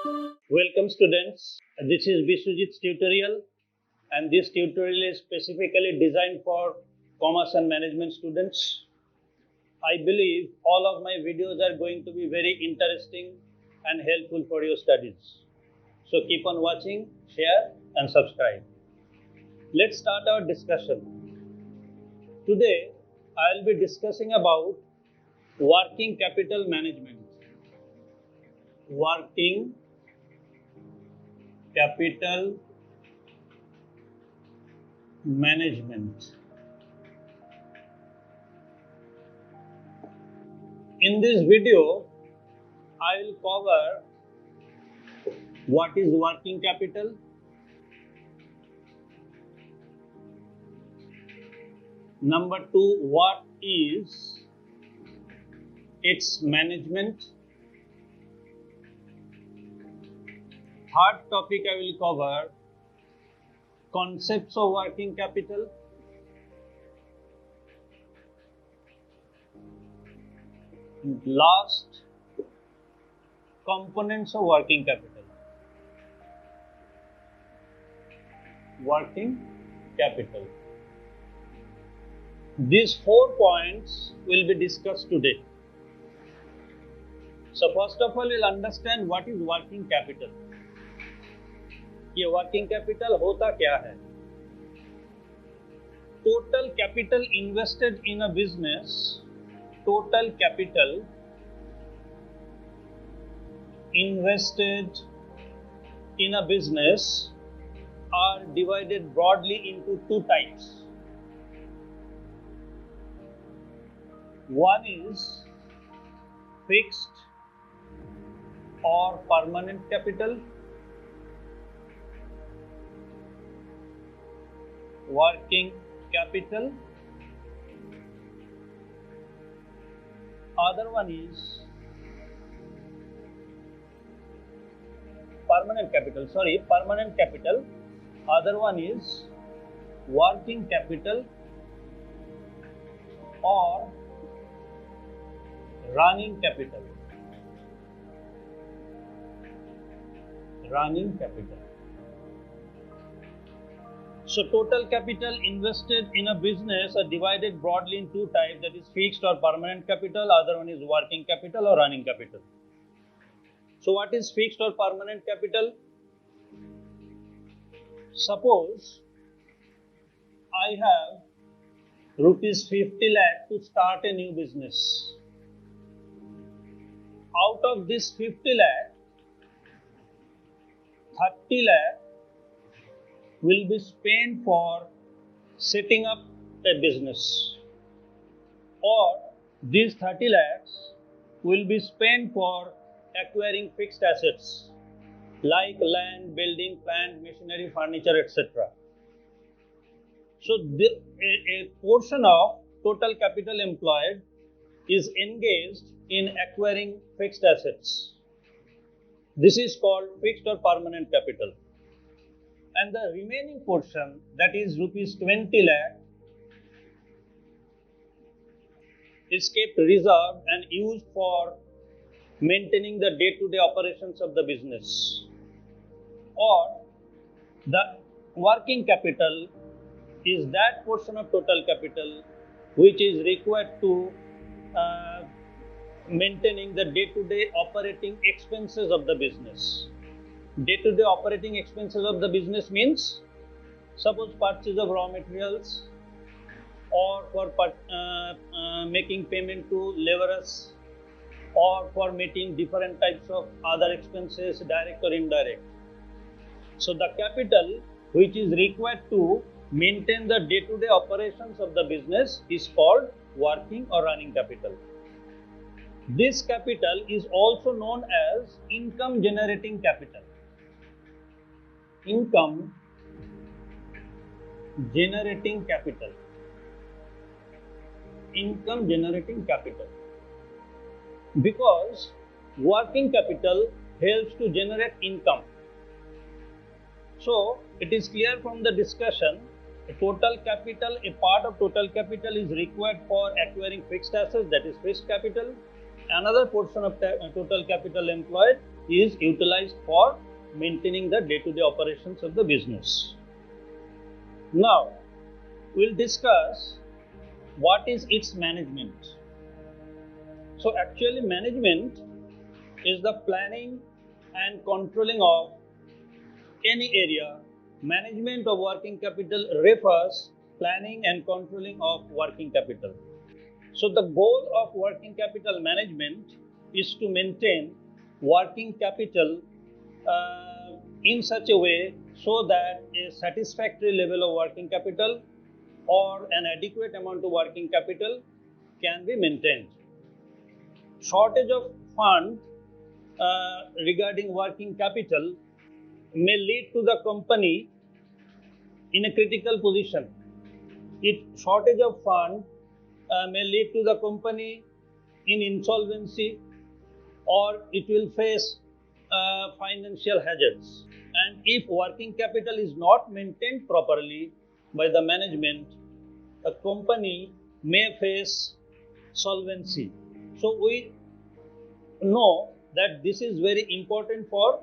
Welcome students, this is Biswajit's tutorial and this tutorial is specifically designed for commerce and management students. I believe all of my videos are going to be very interesting and helpful for your studies. So keep on watching, share and subscribe. Let's start our discussion. Today I will be discussing about working capital management. Working capital management. In this video, I will cover what is working capital, number 2, what is its management, third topic I will cover concepts of working capital, last components of working capital. Working capital. These 4 points will be discussed today. So first of all, we'll understand what is working capital. ये working capital होता क्या है? Total capital invested in a business, total capital invested in a business are divided broadly into 2 types. One is fixed or permanent capital, working capital. Other one is permanent capital. Other one is working capital or running capital. Running capital. So total capital invested in a business are divided broadly in 2 types, that is fixed or permanent capital, other one is working capital or running capital. So what is fixed or permanent capital? Suppose I have rupees 50 lakh to start a new business. Out of this 50 lakh, 30 lakh will be spent for setting up a business, or these 30 lakhs will be spent for acquiring fixed assets like land, building, plant, machinery, furniture, etc. So a portion of total capital employed is engaged in acquiring fixed assets. This is called fixed or permanent capital. And the remaining portion, that is rupees 20 lakh, is kept reserved and used for maintaining the day-to-day operations of the business. Or the working capital is that portion of total capital which is required to maintaining the day-to-day operating expenses of the business. Day-to-day operating expenses of the business means, suppose purchase of raw materials, or for making payment to laborers, or for meeting different types of other expenses, direct or indirect. So the capital which is required to maintain the day-to-day operations of the business is called working or running capital. This capital is also known as income generating capital. Income generating capital. Income generating capital. Because working capital helps to generate income. So it is clear from the discussion, a total capital, a part of total capital is required for acquiring fixed assets, that is fixed capital, another portion of total capital employed is utilized for maintaining the day-to-day operations of the business. Now, we'll discuss what is its management. So actually management is the planning and controlling of any area. Management of working capital refers planning and controlling of working capital. So the goal of working capital management is to maintain working capital in such a way so that a satisfactory level of working capital or an adequate amount of working capital can be maintained. Shortage of fund regarding working capital may lead to the company in a critical position. Shortage of fund may lead to the company in insolvency, or it will face financial hazards. And if working capital is not maintained properly by the management, a company may face solvency. So we know that this is very important for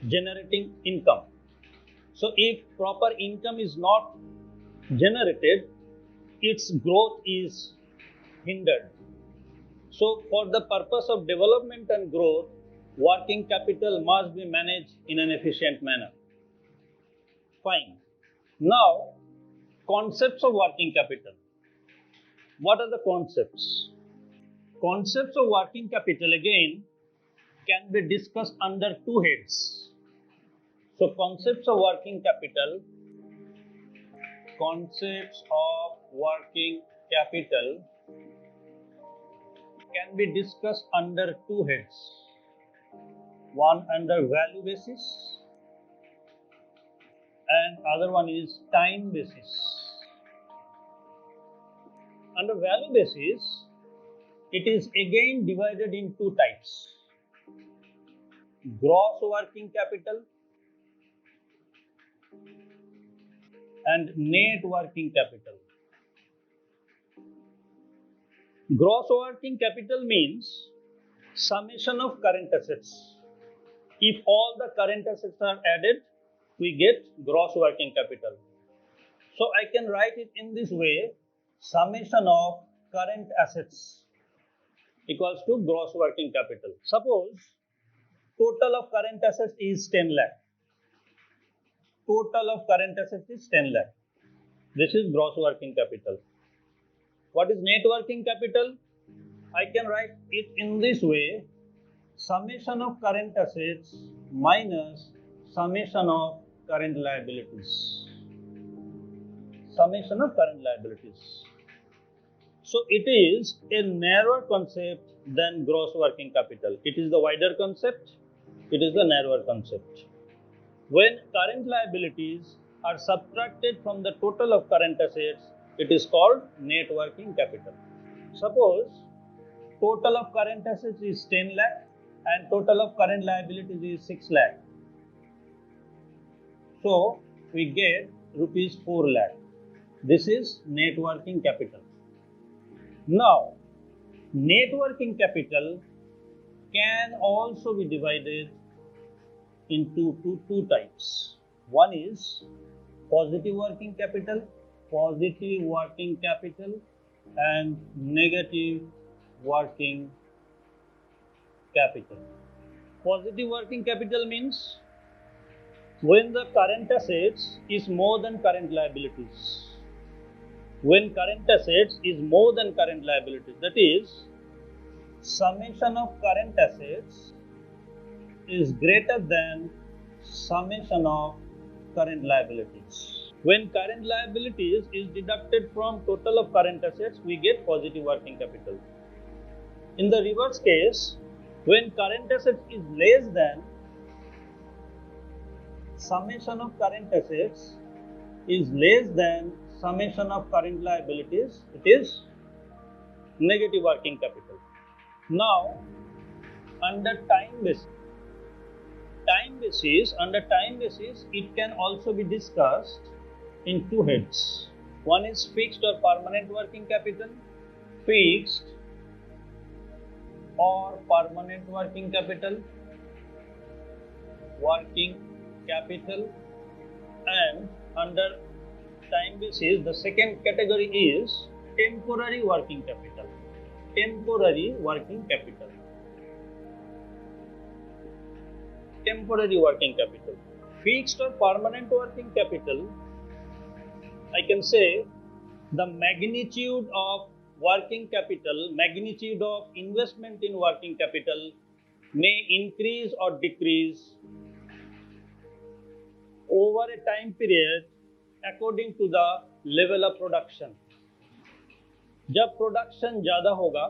generating income. So if proper income is not generated, its growth is hindered. So for the purpose of development and growth, working capital must be managed in an efficient manner. Fine. Now, concepts of working capital. What are the concepts? Concepts of working capital again can be discussed under two heads. So concepts of working capital can be discussed under two heads. One under value basis and other one is time basis. Under value basis, it is again divided in two types: gross working capital and net working capital. Gross working capital means summation of current assets. If all the current assets are added, we get gross working capital. So I can write it in this way: summation of current assets equals to gross working capital. Suppose total of current assets is 10 lakh. Total of current assets is 10 lakh. This is gross working capital. What is net working capital? I can write it in this way: summation of current assets minus summation of current liabilities. Summation of current liabilities. So it is a narrower concept than gross working capital. It is the wider concept. It is the narrower concept. When current liabilities are subtracted from the total of current assets, it is called net working capital. Suppose total of current assets is 10 lakh and total of current liabilities is 6 lakh. So we get rupees 4 lakh. This is net working capital. Now, net working capital can also be divided into two types. One is positive working capital and negative working capital. Positive working capital means when the current assets is more than current liabilities. When current assets is more than current liabilities, that is, summation of current assets is greater than summation of current liabilities. When current liabilities is deducted from total of current assets, we get positive working capital. In the reverse case, when current assets is less than summation of current assets is less than summation of current liabilities, it is negative working capital. Now, under time basis, it can also be discussed in two heads. One is fixed or permanent working capital. Fixed or permanent working capital, and under time basis, the second category is temporary working capital. Temporary working capital. Temporary working capital. Fixed or permanent working capital, I can say the magnitude of working capital, magnitude of investment in working capital may increase or decrease over a time period according to the level of production. जब production ज़्यादा होगा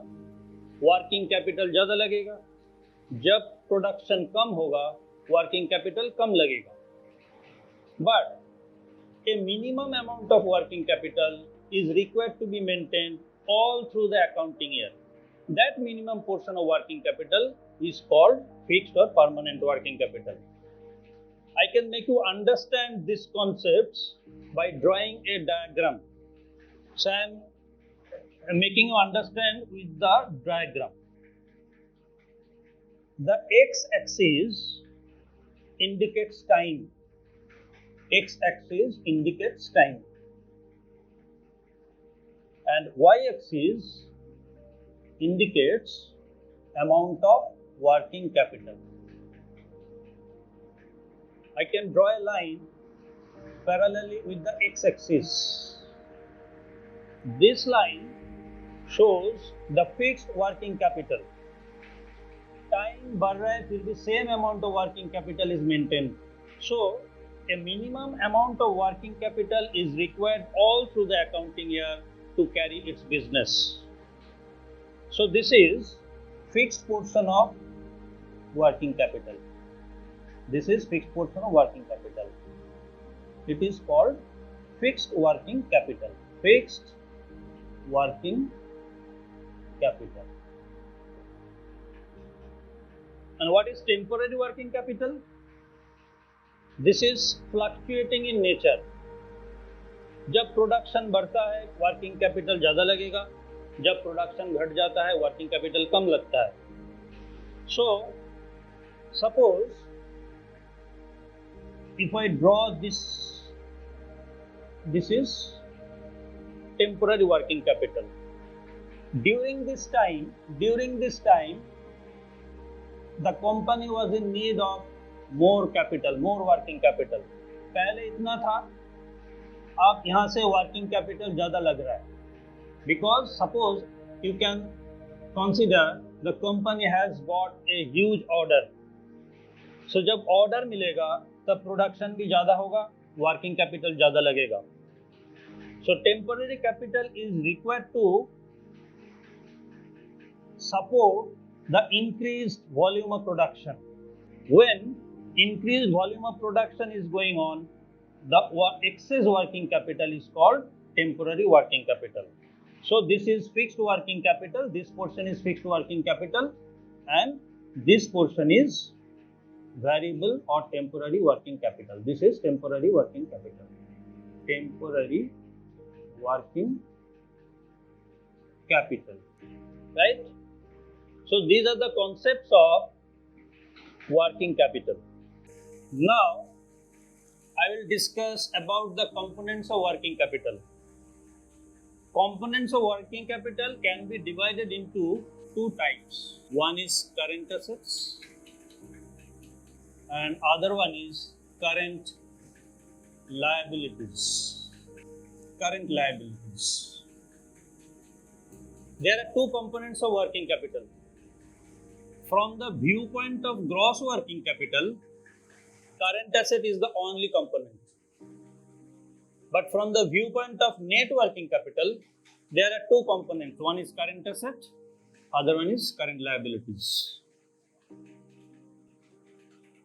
working capital ज़्यादा लगेगा, जब production कम होगा working capital कम लगेगा. But a minimum amount of working capital is required to be maintained all through the accounting year. That minimum portion of working capital is called fixed or permanent working capital. I can make you understand these concepts by drawing a diagram. So I am making you understand with the diagram. The x-axis indicates time. X-axis indicates time. And y-axis indicates amount of working capital. I can draw a line parallelly with the x-axis. This line shows the fixed working capital. Time बढ़ रहा है फिर भी same amount of working capital is maintained. So a minimum amount of working capital is required all through the accounting year to carry its business. So this is fixed portion of working capital. This is fixed portion of working capital. It is called fixed working capital. Fixed working capital. And what is temporary working capital? This is fluctuating in nature. जब production बढ़ता है working capital ज़्यादा लगेगा, जब production घट जाता है working capital कम लगता है. So suppose if I draw this is temporary working capital. During this time the company was in need of more capital, more working capital. पहले इतना था, अब यहाँ से working capital ज़्यादा लग रहा है. Because suppose you can consider the company has got a huge order. So जब order मिलेगा तब production भी ज़्यादा होगा, working capital ज़्यादा लगेगा. So temporary capital is required to support the increased volume of production. When increased volume of production is going on, the excess working capital is called temporary working capital. So this is fixed working capital, this portion is fixed working capital, and this portion is variable or temporary working capital. This is temporary working capital. Temporary working capital, right? So these are the concepts of working capital. Now I will discuss about the components of working capital. Components of working capital can be divided into two types. One is current assets and other one is current liabilities. Current liabilities. There are two components of working capital. From the viewpoint of gross working capital, current asset is the only component. But from the viewpoint of net working capital, there are two components. One is current asset, other one is current liabilities.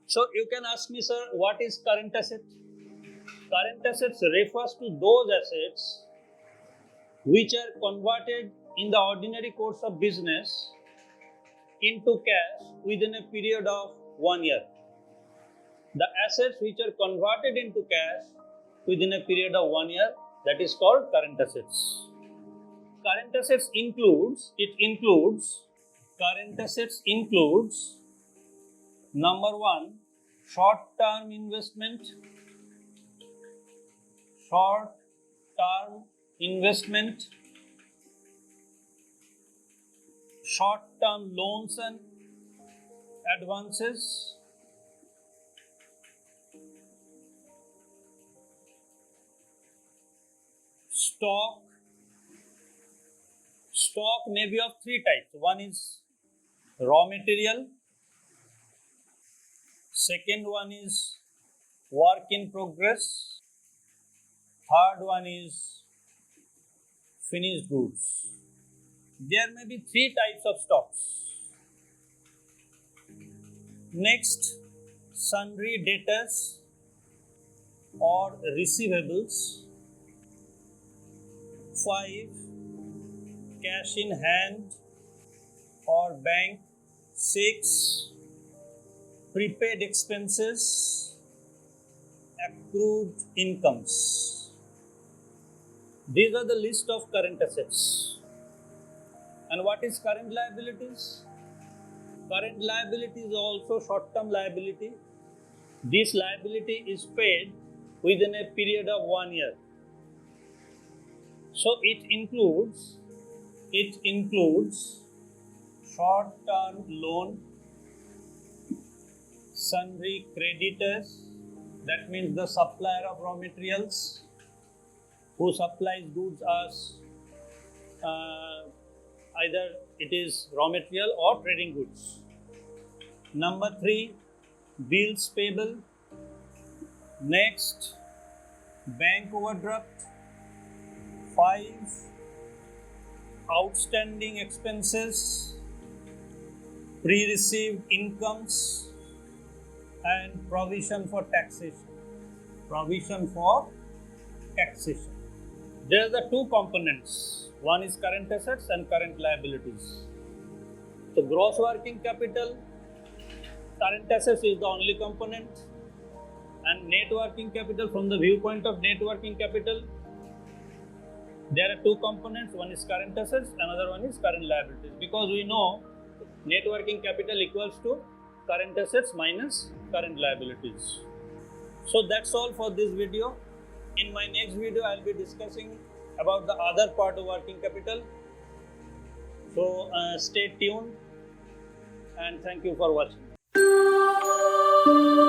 So you can ask me, sir, what is current asset? Current assets refers to those assets which are converted in the ordinary course of business into cash within a period of 1 year. The assets which are converted into cash within a period of 1 year, that is called current assets. Current assets includes Current assets includes number 1, short-term investment, short-term investment, short-term loans and advances, stock. Stock may be of 3 types. One is raw material, second one is work in progress, third one is finished goods. There may be 3 types of stocks. Next, sundry debtors or receivables. 5, cash in hand or bank. 6, prepaid expenses, accrued incomes. These are the list of current assets. And what is current liabilities? Current liability is also short-term liability. This liability is paid within a period of 1 year. So it includes short-term loan, sundry creditors, that means the supplier of raw materials who supplies goods as either it is raw material or trading goods. Number 3, bills payable. Next, bank overdraft. 5, outstanding expenses, pre-received incomes, and provision for taxation. Provision for taxation. There are the 2 components. One is current assets and current liabilities. So gross working capital, current assets is the only component, and net working capital, from the viewpoint of net working capital, there are 2 components. One is current assets, another one is current liabilities, because we know net working capital equals to current assets minus current liabilities. So that's all for this video. In my next video, I will be discussing about the other part of working capital. So stay tuned and thank you for watching.